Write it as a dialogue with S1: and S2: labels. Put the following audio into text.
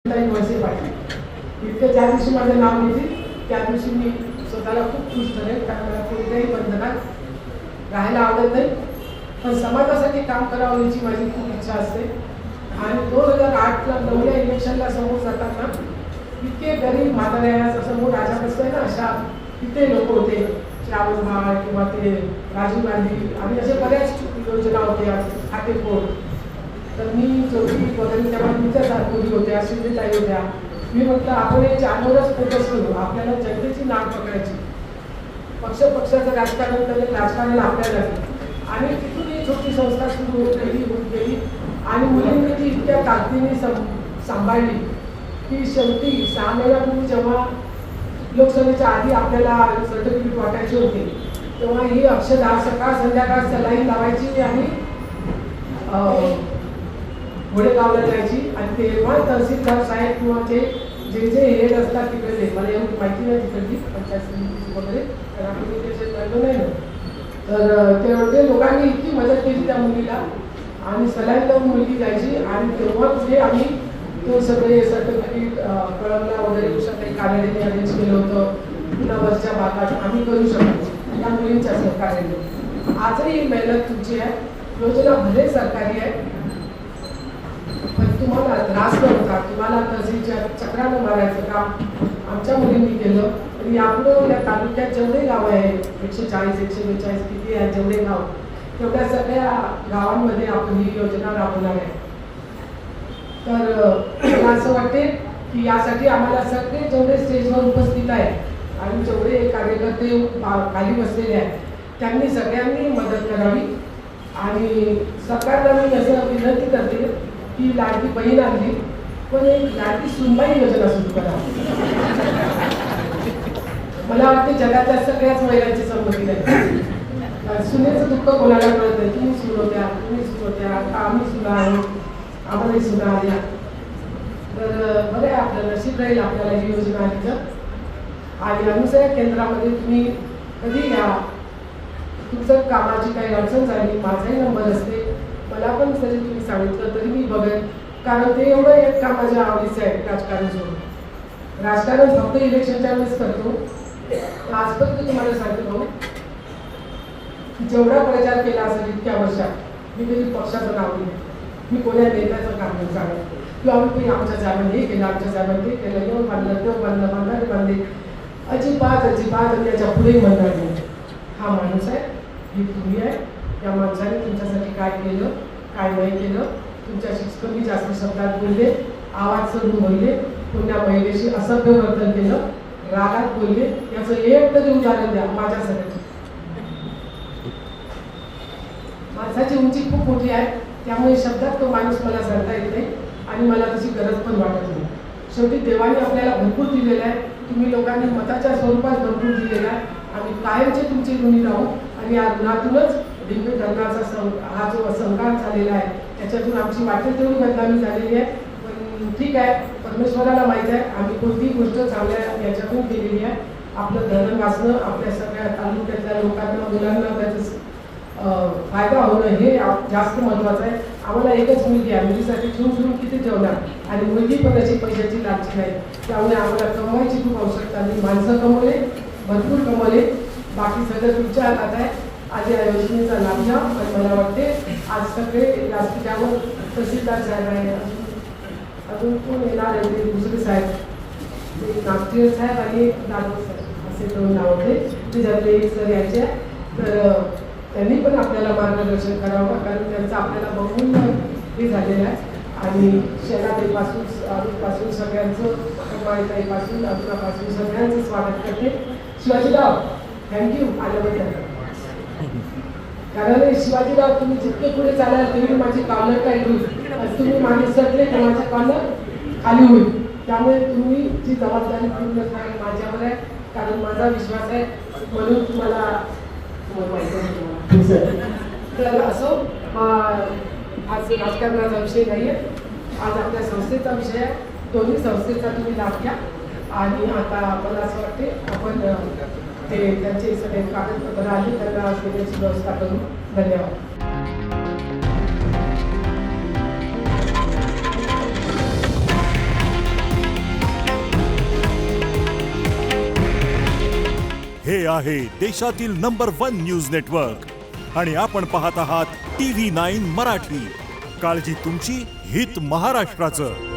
S1: वळसे पाटील इतकं ज्या दिवशी माझं नाव घेतली त्या दिवशी मी स्वतःला खूप खुश ठरेल, कारण मला कोणत्याही बंधनात राहायला आवडत नाही, पण समाजासाठी काम करावं याची माझी खूप इच्छा असते. आणि 2008ला 9 इलेक्शनला समोर जाताना इतके गरीब म्हाताऱ्या समोर राजा बसलाय ना, अशा किती लोक होते, श्रावण बाळ किंवा ते राजीव गांधी आणि अशा बऱ्याच योजना होत्या, खातेपोट. तर मी चौथी वगैरे तेव्हा तुमच्या मुली होत्या, शिंदेताई होत्या. मी म्हटलं आपण एक चांगलंच फोकस करू, आपल्याला जनतेची नाक पकडायची, पक्षाचं राजकारण तर राजकारण आपल्याला. आणि तिथून ही छोटी संस्था सुरू होत गेली आणि मुलींनी ती इतक्या ताकदीने सांभाळली की शेवटी 6 महिन्यापूर्वी जेव्हा लोकसभेच्या आधी आपल्याला सर्टिफिकेट वाटायचे होते, तेव्हा ही अक्षरशः सकाळ संध्याकाळ सलाईन लावायची आणि घोडेगावला जायची. आणि तेव्हा तहसीलदार साहेब किंवा जे हेड असतात तिकडे, मला एवढी माहिती नाही तिकडली पंचायत समितीची वगैरे, कारण आम्ही त्याच्यात कळलो नाही ना, तर ते लोकांनी इतकी मदत केली त्या मुलीला आणि सलाईन लावून मुलगी जायची. आणि तेव्हा कुठे आम्ही तो सगळे सर्टिफिकेट कळमला वगैरे काही कार्यालयाने अरेंज केलं होतं, पुन्हा वरच्या भागात आम्ही करू शकतो त्या मुलींच्या सहकार्याने. आजही मेहनत तुमची आहे, योजना भले सरकारी आहे, पण तुम्हाला त्रास न होता, तुम्हाला तहसीलच्या चक्रानं मारायचं काम आमच्या मुलींनी केलं. आणि यापुढं या तालुक्यात जेवढे गाव आहे 140 142 किती आहेत जेवढे गाव, तेवढ्या सगळ्या गावांमध्ये आपण ही योजना राबवणार आहे. तर मला असं वाटते की यासाठी आम्हाला सगळे जेवढे स्टेजवर उपस्थित आहेत आणि जेवढे कार्यकर्ते खाली बसलेले आहेत त्यांनी सगळ्यांनी मदत करावी. आणि सरकारला मी असं विनंती करते की लाडकी बहीण आणली, पण एक लाडकी सुनबाई योजना सुरू करा. मला वाटते जगातल्या सगळ्याच महिलांची संमती नाही. सुनेचं दुःख कोणाला कळत नाही. तुम्ही सून होत्या, तुम्ही सून होत्या, आम्ही सुना आहोत, आम्हालाही सुना आल्या. तर बरं आहे, आपलं नशीब राहील आपल्याला ही योजना आली तर. आणि अनुसया केंद्रामध्ये तुम्ही कधी या, तुमचं कामाची काही अडचण झाली माझाही नंबर असते, मला पण जरी तुम्ही सांगितलं तरी मी बघेन, कारण ते एवढं एक काम माझ्या आवडीचं आहे. राजकारण सोडून राजकारण फक्त इलेक्शनच्या वेळेस करतो. आजपर्यंत तुम्हाला सांगतो भाऊ, जेवढा प्रचार केला असेल इतक्या वर्षात मी कधी पक्षाचं नाव दिलं, मी कोण्या नेत्याचं काम नाही सांगत किंवा आम्ही आमच्या जागाने हे केलं, आमच्या जागाने ते केलं, येऊन बांधलं तेव्हा बांधलं, बांधणारे बांधले, अजिबात याच्या पुढेही म्हणणार नाही. हा माणूस आहे, ही तुम्ही आहे, या माणसाने तुमच्यासाठी काय केलं काय नाही केलं, तुमच्याशी कमी जास्त शब्दात बोलले, आवाज चढून बोलले, कोणत्या महिलेशी असभ्य वर्तन केलं, रागात बोलले, याचं एक तरी उदाहरण द्या माझ्यासाठी. माणसाची उंची खूप मोठी आहे, त्यामुळे शब्दात तो माणूस मला सांगता येत नाही आणि मला तशी गरज पण वाटत नाही. शेवटी देवाने आपल्याला भरपूर दिलेलं आहे, तुम्ही लोकांनी मताच्या स्वरूपात भरपूर दिलेला आहे. आम्ही कायमचे तुमचे ऋणी राहू आणि या ऋणातूनच दिव्य धर्माचा हा जो संघात झालेला आहे त्याच्यातून आमची वाटेल तेवढी बदनामी झालेली आहे. पण ठीक आहे, परमेश्वराला माहीत आहे आम्ही कोणतीही गोष्ट चांगल्या याच्यातून केलेली आहे. आपलं धरण वाचणं, आपल्या सगळ्या तालुक्यातल्या लोकांना मुलांना त्याचं फायदा होणं हे जास्त महत्त्वाचं आहे. आम्हाला एकच मुलगी आहे, मुलीसाठी ठेवून किती ठेवणार, आणि मुलगी पण त्याची पैशाची लालची नाही, त्यामुळे आम्हाला कमवायची खूप आवश्यकता नाही. माणसं कमवले, भरपूर कमवले, बाकी सगळं तुमच्या हातात आहे. आज या योजनेचा लाभ घ्या. आणि मला वाटते आज सगळे व्यासपीठावर तहसीलदार साहेब आहे, अजून कोण येणार आहे ते दुसरे साहेब, ते नागपूर साहेब आणि नागपूर साहेब असे दोन नाव होते, त्याच्यातले एक सर यायचे. तर त्यांनी पण आपल्याला मार्गदर्शन करावं, कारण त्यांचं आपल्याला बघून हे झालेलं आहे. आणि शेणाताईपासून सगळ्यांचं, कमाईताईपासून अरुणापासून सगळ्यांचं स्वागत करते. शिवाजीराव थँक्यू आल्याबद्दल, कारण शिवाजीराव तुम्ही जितके पुढे चालाल तेवढी माझी कॉलर काय होईल, तुम्ही मागे सरले तर माझ्या कॉलर खाली होईल. त्यामुळे तुम्ही जी जबाबदारी पूर्ण कराल माझ्यावर आहे, कारण माझा विश्वास आहे, म्हणून तुम्हाला तर असो. आज राजकारणाचा विषय नाही आहे, आज आपल्या संस्थेचा विषय आहे. दोन्ही संस्थेचा तुम्ही लाभ घ्या. आणि आता मला असं वाटते आपण ते त्यांचे सगळे कागदपत्र आले त्यांना देण्याची व्यवस्था करू. धन्यवाद.
S2: हे आहे देशातील नंबर 1 न्यूज नेटवर्क आणि आपण पाहत आहात TV9 मराठी. काळजी तुमची, हित महाराष्ट्राचं.